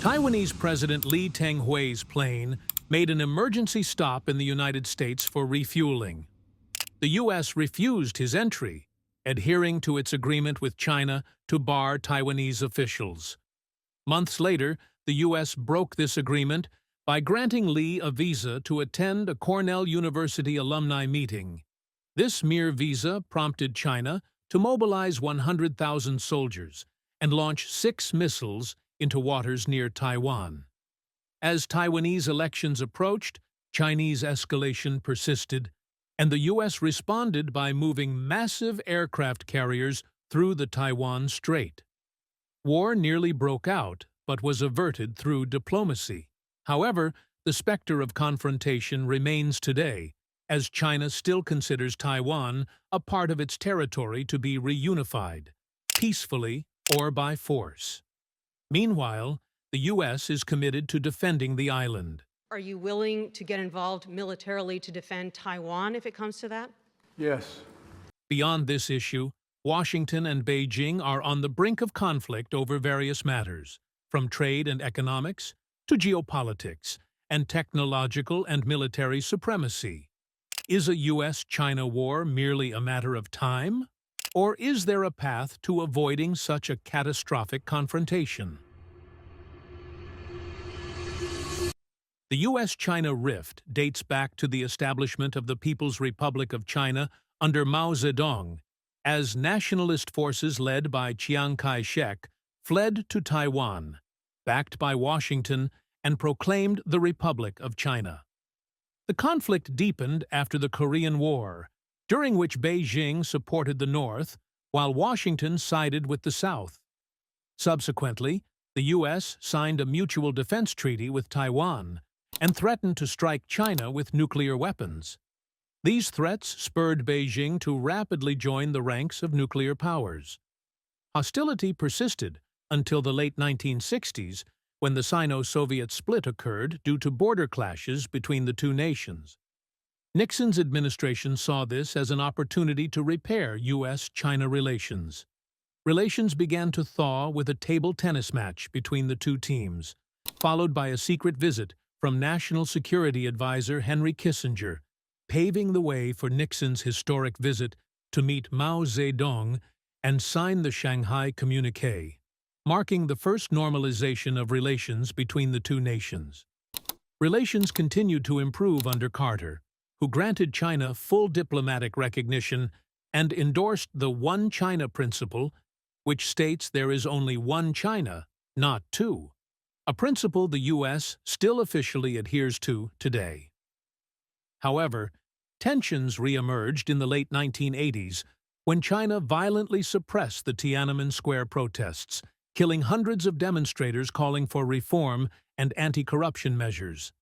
Taiwanese President Lee Teng-hui's plane made an emergency stop in the United States for refueling. The U.S. refused his entry, adhering to its agreement with China to bar Taiwanese officials. Months later, the U.S. broke this agreement by granting Lee a visa to attend a Cornell University alumni meeting. This mere visa prompted China to mobilize 100,000 soldiers and launch 6 missiles into waters near Taiwan. As Taiwanese elections approached, Chinese escalation persisted, and the U.S. responded by moving massive aircraft carriers through the Taiwan Strait. War nearly broke out, but was averted through diplomacy. However, the specter of confrontation remains today, as China still considers Taiwan a part of its territory to be reunified, peacefully or by force. Meanwhile, the U.S. is committed to defending the island. Are you willing to get involved militarily to defend Taiwan if it comes to that? Yes. Beyond this issue, Washington and Beijing are on the brink of conflict over various matters, from trade and economics to geopolitics and technological and military supremacy. Is a U.S.-China war merely a matter of time? Or is there a path to avoiding such a catastrophic confrontation? The U.S.-China rift dates back to the establishment of the People's Republic of China under Mao Zedong, as nationalist forces led by Chiang Kai-shek fled to Taiwan, backed by Washington, and proclaimed the Republic of China. The conflict deepened after the Korean War, during which Beijing supported the North, while Washington sided with the South. Subsequently, the U.S. signed a mutual defense treaty with Taiwan and threatened to strike China with nuclear weapons. These threats spurred Beijing to rapidly join the ranks of nuclear powers. Hostility persisted until the late 1960s, when the Sino-Soviet split occurred due to border clashes between the two nations. Nixon's administration saw this as an opportunity to repair U.S.-China relations. Relations began to thaw with a table tennis match between the two teams, followed by a secret visit from National Security Advisor Henry Kissinger, paving the way for Nixon's historic visit to meet Mao Zedong and sign the Shanghai Communique, marking the first normalization of relations between the two nations. Relations continued to improve under Carter, who granted China full diplomatic recognition and endorsed the One China principle, which states there is only one China, not two, a principle the U.S. still officially adheres to today. However, tensions re-emerged in the late 1980s when China violently suppressed the Tiananmen Square protests, killing hundreds of demonstrators calling for reform and anti-corruption measures.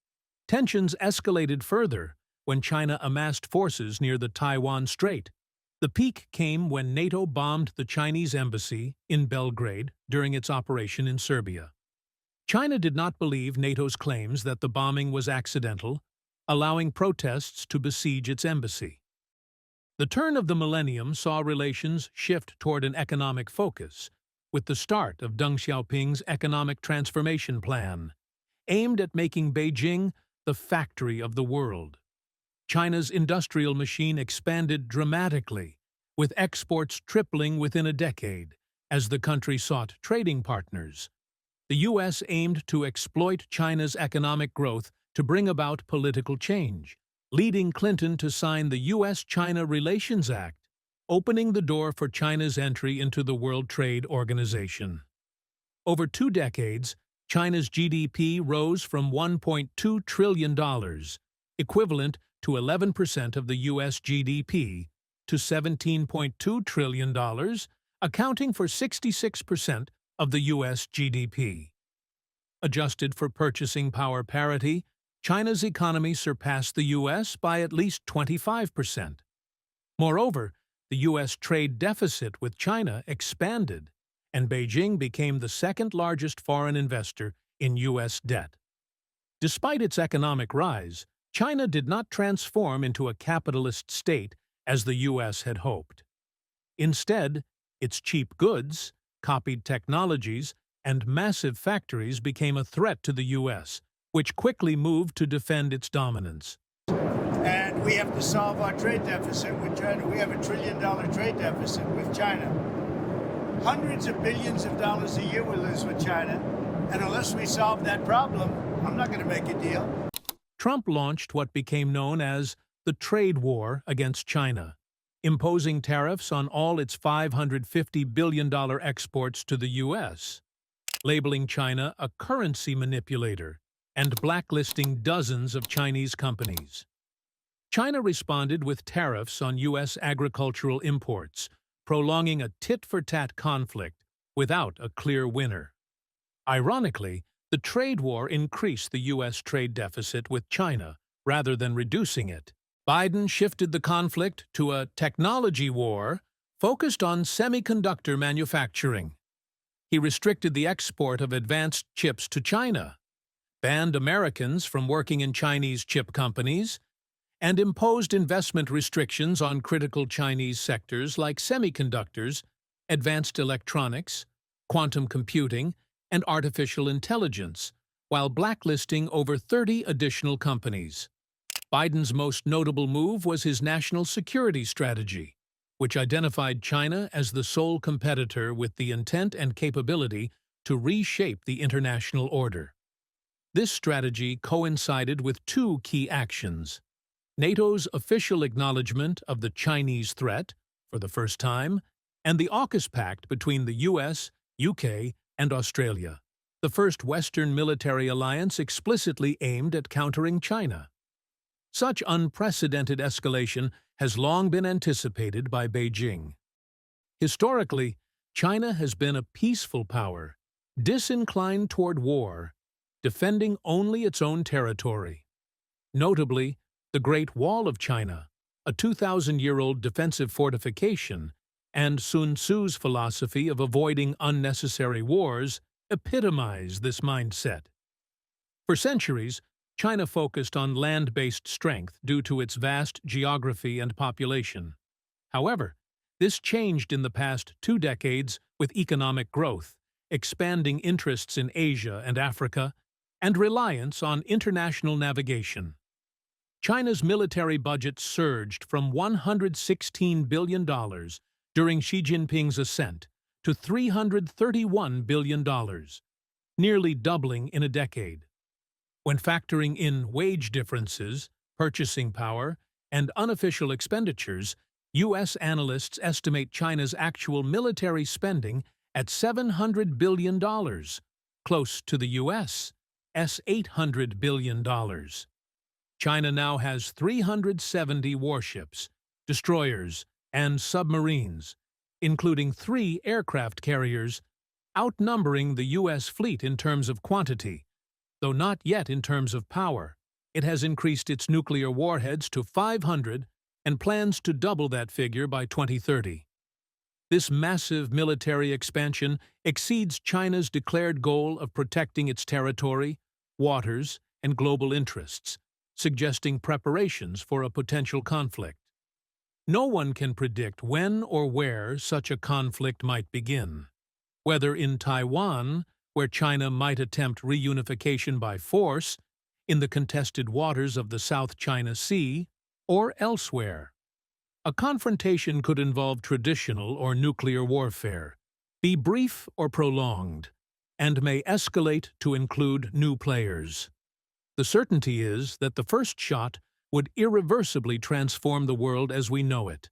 Tensions escalated further when China amassed forces near the Taiwan Strait. The peak came when NATO bombed the Chinese embassy in Belgrade during its operation in Serbia. China did not believe NATO's claims that the bombing was accidental, allowing protests to besiege its embassy. The turn of the millennium saw relations shift toward an economic focus, with the start of Deng Xiaoping's economic transformation plan, aimed at making Beijing the factory of the world. China's industrial machine expanded dramatically, with exports tripling within a decade as the country sought trading partners. The U.S. aimed to exploit China's economic growth to bring about political change, leading Clinton to sign the U.S.-China Relations Act, opening the door for China's entry into the World Trade Organization. Over 2 decades, China's GDP rose from $1.2 trillion, equivalent to 11% of the U.S. GDP, to $17.2 trillion, accounting for 66% of the U.S. GDP. Adjusted for purchasing power parity, China's economy surpassed the U.S. by at least 25%. Moreover, the U.S. trade deficit with China expanded, and Beijing became the second-largest foreign investor in U.S. debt. Despite its economic rise, China did not transform into a capitalist state as the U.S. had hoped. Instead, its cheap goods, copied technologies, and massive factories became a threat to the U.S., which quickly moved to defend its dominance. And we have to solve our trade deficit with China. We have $1 trillion trade deficit with China. Hundreds of billions of dollars a year we lose with China. And unless we solve that problem, I'm not going to make a deal. Trump launched what became known as the trade war against China, imposing tariffs on all its $550 billion exports to the U.S., labeling China a currency manipulator and blacklisting dozens of Chinese companies. China responded with tariffs on U.S. agricultural imports, prolonging a tit-for-tat conflict without a clear winner. Ironically, the trade war increased the U.S. trade deficit with China rather than reducing it. Biden shifted the conflict to a technology war focused on semiconductor manufacturing. He restricted the export of advanced chips to China, banned Americans from working in Chinese chip companies, and imposed investment restrictions on critical Chinese sectors like semiconductors, advanced electronics, quantum computing, and artificial intelligence, while blacklisting over 30 additional companies. Biden's most notable move was his national security strategy, which identified China as the sole competitor with the intent and capability to reshape the international order. This strategy coincided with two key actions: NATO's official acknowledgement of the Chinese threat, for the first time, and the AUKUS Pact between the US, UK, and Australia, the first Western military alliance explicitly aimed at countering China. Such unprecedented escalation has long been anticipated by Beijing. Historically, China has been a peaceful power, disinclined toward war, defending only its own territory. Notably, the Great Wall of China, a 2,000-year-old defensive fortification, and Sun Tzu's philosophy of avoiding unnecessary wars epitomize this mindset. For centuries, China focused on land-based strength due to its vast geography and population. However, this changed in the past 2 decades with economic growth, expanding interests in Asia and Africa, and reliance on international navigation. China's military budget surged from $116 billion during Xi Jinping's ascent to $331 billion, nearly doubling in a decade. When factoring in wage differences, purchasing power, and unofficial expenditures, U.S. analysts estimate China's actual military spending at $700 billion, close to the U.S.'s $800 billion. China now has 370 warships, destroyers, and submarines, including 3 aircraft carriers, outnumbering the U.S. fleet in terms of quantity, though not yet in terms of power. It has increased its nuclear warheads to 500 and plans to double that figure by 2030. This massive military expansion exceeds China's declared goal of protecting its territory, waters, and global interests, suggesting preparations for a potential conflict. No one can predict when or where such a conflict might begin, whether in Taiwan, where China might attempt reunification by force, in the contested waters of the South China Sea, or elsewhere. A confrontation could involve traditional or nuclear warfare, be brief or prolonged, and may escalate to include new players. The certainty is that the first shot would irreversibly transform the world as we know it.